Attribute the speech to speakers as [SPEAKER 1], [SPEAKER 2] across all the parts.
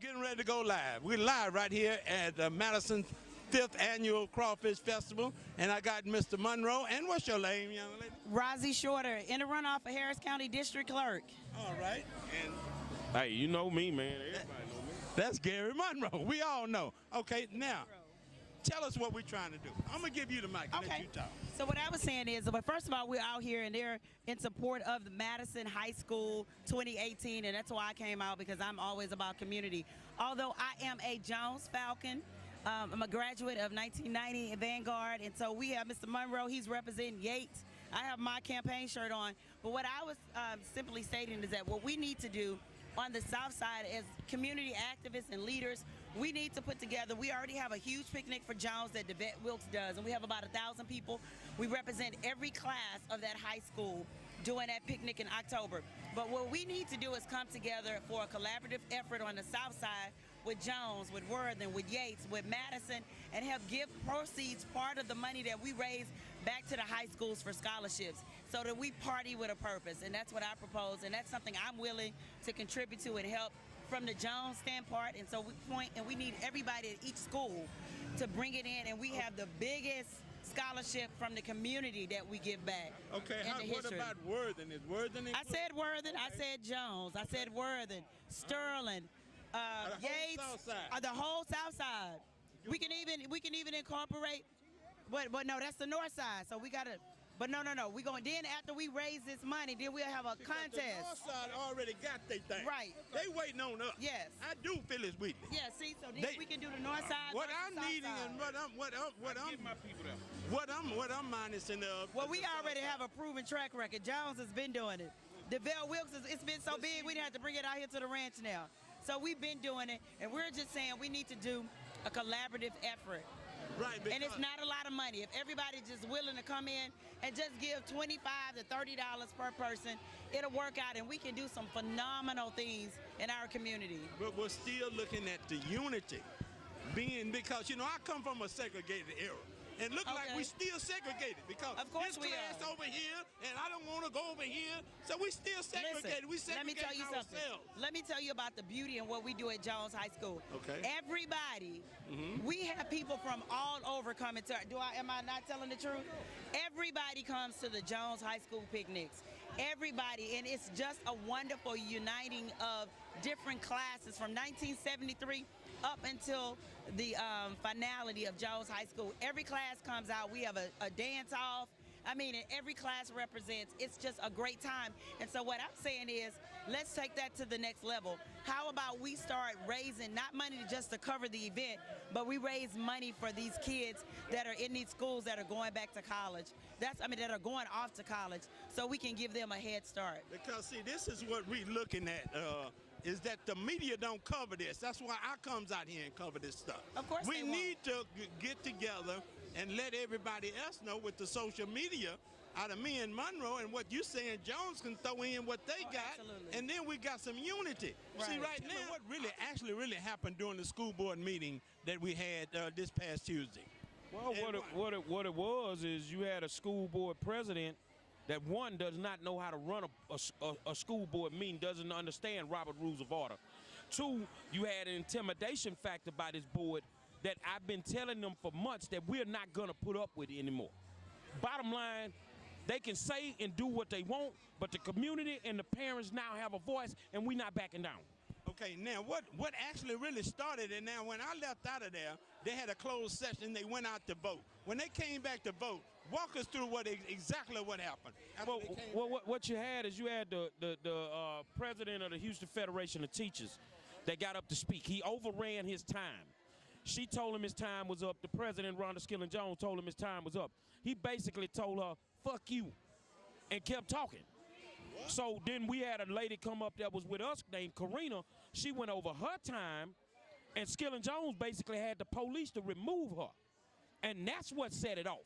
[SPEAKER 1] getting ready to go live. We're live right here at the Madison 5th Annual Crawfish Festival, and I got Mr. Monroe. And what's your name, young lady?
[SPEAKER 2] Rosie Shorter, in the runoff for Harris County District Clerk.
[SPEAKER 1] All right. And
[SPEAKER 3] hey, you know me, man. Everybody know me.
[SPEAKER 1] that's Gerry Monroe. We all know. Okay, now, tell us what we're trying to do. I'm going to give you the mic and let you talk.
[SPEAKER 2] So what I was saying is, but first of all, we're out here and they're in support of the Madison High School 2018, and that's why I came out, because I'm always about community. Although I am a Jones Falcon, I'm a graduate of 1990 Vanguard, and so we have Mr. Monroe, he's representing Yates. I have my campaign shirt on, but what I was simply stating is that what we need to do on the South Side as community activists and leaders, we need to put together, we already have a huge picnic for Jones that DeVette Wilkes does, and we have about 1,000 people. We represent every class of that high school doing that picnic in October. But what we need to do is come together for a collaborative effort on the South Side with Jones, with Worthing, with Yates, with Madison, and help give proceeds, part of the money that we raise, back to the high schools for scholarships, so that we party with a purpose. And that's what I propose, and that's something I'm willing to contribute to and help from the Jones standpoint. And so we need everybody at each school to bring it in, and we have the biggest scholarship from the community that we give back.
[SPEAKER 1] Okay, what about Worthing? Is Worthing included?
[SPEAKER 2] I said Worthing, I said Jones, I said Worthing, Sterling, Yates, the whole South Side. We can even incorporate, but no, that's the North Side. So we gotta. But no. We going, then after we raise this money, then we'll have a contest.
[SPEAKER 1] The North Side already got their thing.
[SPEAKER 2] Right.
[SPEAKER 1] They waiting on us.
[SPEAKER 2] Yes.
[SPEAKER 1] I do feel it's weekly.
[SPEAKER 2] Yeah. See, so then we can do the North Side.
[SPEAKER 1] What I'm needing and what I'm minusing of.
[SPEAKER 2] Well, we already have a proven track record. Jones has been doing it. DeVette Wilkes, it's been so big we didn't have to bring it out here to the ranch now. So we've been doing it, and we're just saying we need to do a collaborative effort.
[SPEAKER 1] Right,
[SPEAKER 2] and it's not a lot of money. If everybody's just willing to come in and just give $25 to $30 per person, it'll work out, and we can do some phenomenal things in our community.
[SPEAKER 1] But we're still looking at the unity, because I come from a segregated era. And look like we still segregated, because
[SPEAKER 2] of course
[SPEAKER 1] this class over here, and I don't want to go over here, so we still segregated. We segregated ourselves.
[SPEAKER 2] Let me tell you about the beauty and what we do at Jones High School.
[SPEAKER 1] Okay.
[SPEAKER 2] Everybody, we have people from all over coming to. Am I not telling the truth? Everybody comes to the Jones High School picnics. Everybody, and it's just a wonderful uniting of different classes from 1973 up until the finality of Jones High School. Every class comes out. We have a dance-off. I mean, and every class represents. It's just a great time. And so what I'm saying is, let's take that to the next level. How about we start raising, not money just to cover the event, but we raise money for these kids that are in these schools that are going back to college. That are going off to college, so we can give them a head start.
[SPEAKER 1] Because, see, this is what we're looking at. Is that the media don't cover this. That's why I comes out here and cover this stuff.
[SPEAKER 2] Of course
[SPEAKER 1] we need to get together and let everybody else know with the social media out of me and Monroe, and what you saying, Jones can throw in what they got,
[SPEAKER 2] absolutely.
[SPEAKER 1] And then we got some unity.
[SPEAKER 2] Right.
[SPEAKER 1] See, right now, what really happened during the school board meeting that we had this past Tuesday?
[SPEAKER 3] Well, what it was is you had a school board president that, one, does not know how to run a school board meeting, doesn't understand Robert Rules of Order. Two, you had an intimidation factor by this board that I've been telling them for months that we're not going to put up with anymore. Bottom line, they can say and do what they want, but the community and the parents now have a voice, and we're not backing down.
[SPEAKER 1] Okay, now what actually really started it, now when I left out of there, they had a closed session, they went out to vote. When they came back to vote, walk us through exactly what happened.
[SPEAKER 3] What you had is you had the president of the Houston Federation of Teachers that got up to speak. He overran his time. She told him his time was up. The president, Rhonda Skilling Jones, told him his time was up. He basically told her, fuck you, and kept talking. What? So then we had a lady come up that was with us named Karina. She went over her time, and Skilling Jones basically had the police to remove her. And that's what set it off.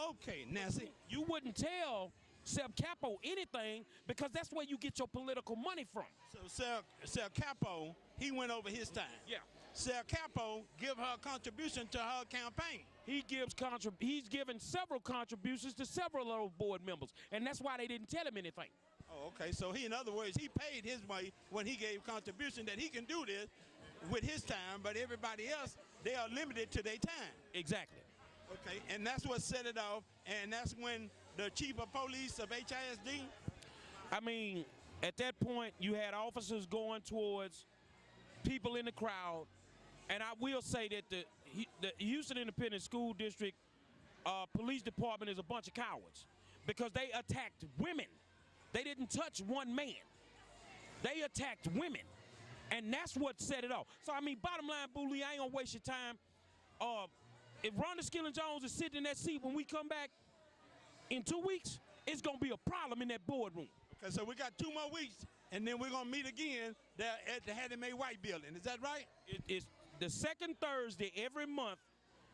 [SPEAKER 1] Okay, now see,
[SPEAKER 3] you wouldn't tell Seb Capo anything, because that's where you get your political money from.
[SPEAKER 1] So Seb Capo, he went over his time.
[SPEAKER 3] Yeah.
[SPEAKER 1] Seb Capo give her a contribution to her campaign.
[SPEAKER 3] He's given several contributions to several of those board members, and that's why they didn't tell him anything.
[SPEAKER 1] Oh, okay. So in other words, he paid his way when he gave contribution that he can do this. with his time, but everybody else, they are limited to their time.
[SPEAKER 3] Exactly.
[SPEAKER 1] Okay, and that's what set it off, and that's when the chief of police of HISD.
[SPEAKER 3] I mean, at that point, you had officers going towards people in the crowd, and I will say that the Houston Independent School District police department is a bunch of cowards because they attacked women. They didn't touch one man. They attacked women, and that's what set it off. So, I mean, bottom line, Booley, I ain't gonna waste your time. If Rhonda Skilling-Jones is sitting in that seat when we come back in 2 weeks, it's gonna be a problem in that boardroom.
[SPEAKER 1] Okay, so we got 2 more weeks, and then we're gonna meet again there at the Hattie Mae White building. Is that right?
[SPEAKER 3] It's the second Thursday every month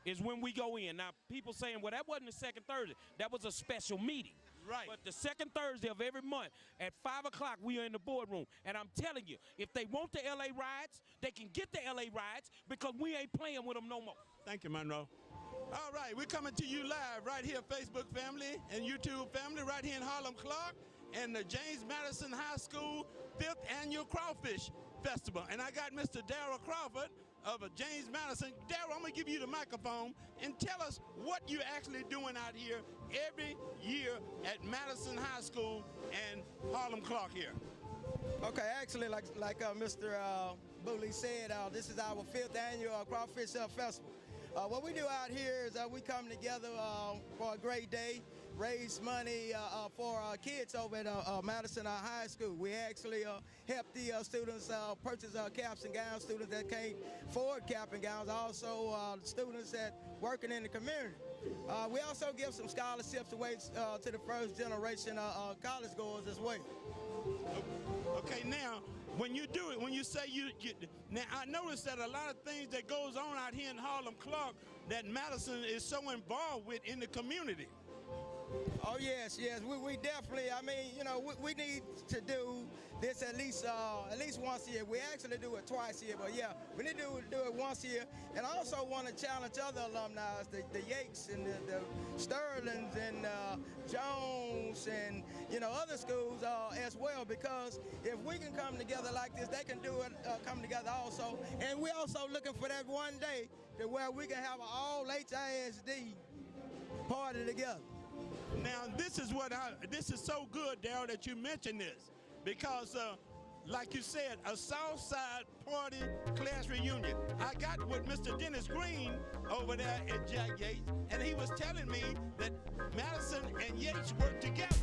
[SPEAKER 3] is when we go in. Now, people saying, well, that wasn't the second Thursday. That was a special meeting.
[SPEAKER 1] Right.
[SPEAKER 3] But the second Thursday of every month at 5 o'clock, we are in the boardroom. And I'm telling you, if they want the LA riots, they can get the LA riots because we ain't playing with them no more.
[SPEAKER 1] Thank you, Monroe. All right, we're coming to you live right here, Facebook family and YouTube family, right here in Harlem Clark and the James Madison High School 5th Annual Crawfish Festival. And I got Mr. Darrell Crawford of James Madison. Darrell, I'm going to give you the microphone and tell us what you're actually doing out here every year at Madison High School and Harlem Clark here.
[SPEAKER 4] Okay, actually, like Mr. Booley said, this is our 5th Annual Crawfish Festival. What we do out here is we come together for a great day, raise money for kids over at Madison High School. We actually help the students purchase caps and gowns, students that can't afford cap and gowns, also students that working in the community. We also give some scholarships away to the first generation college goers as well.
[SPEAKER 1] Okay, now, when you do it, when you say now I noticed that a lot of things that goes on out here in Harlem Clark that Madison is so involved with in the community.
[SPEAKER 4] Oh yes, we definitely. I mean, you know, we need to do this at least once a year. We actually do it twice a year, but yeah, we need to do it once a year. And I also want to challenge other alumni, the Yates and the Sterlings and Jones and other schools as well. Because if we can come together like this, they can do it. Come together also. And we're also looking for that one day to where we can have an all HISD party together.
[SPEAKER 1] Now, this is so good, Darrell, that you mentioned this, because like you said, a Southside party class reunion. I got with Mr. Dennis Green over there at Jack Yates, and he was telling me that Madison and Yates work together.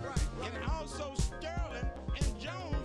[SPEAKER 4] Right.
[SPEAKER 1] And also Sterling and Jones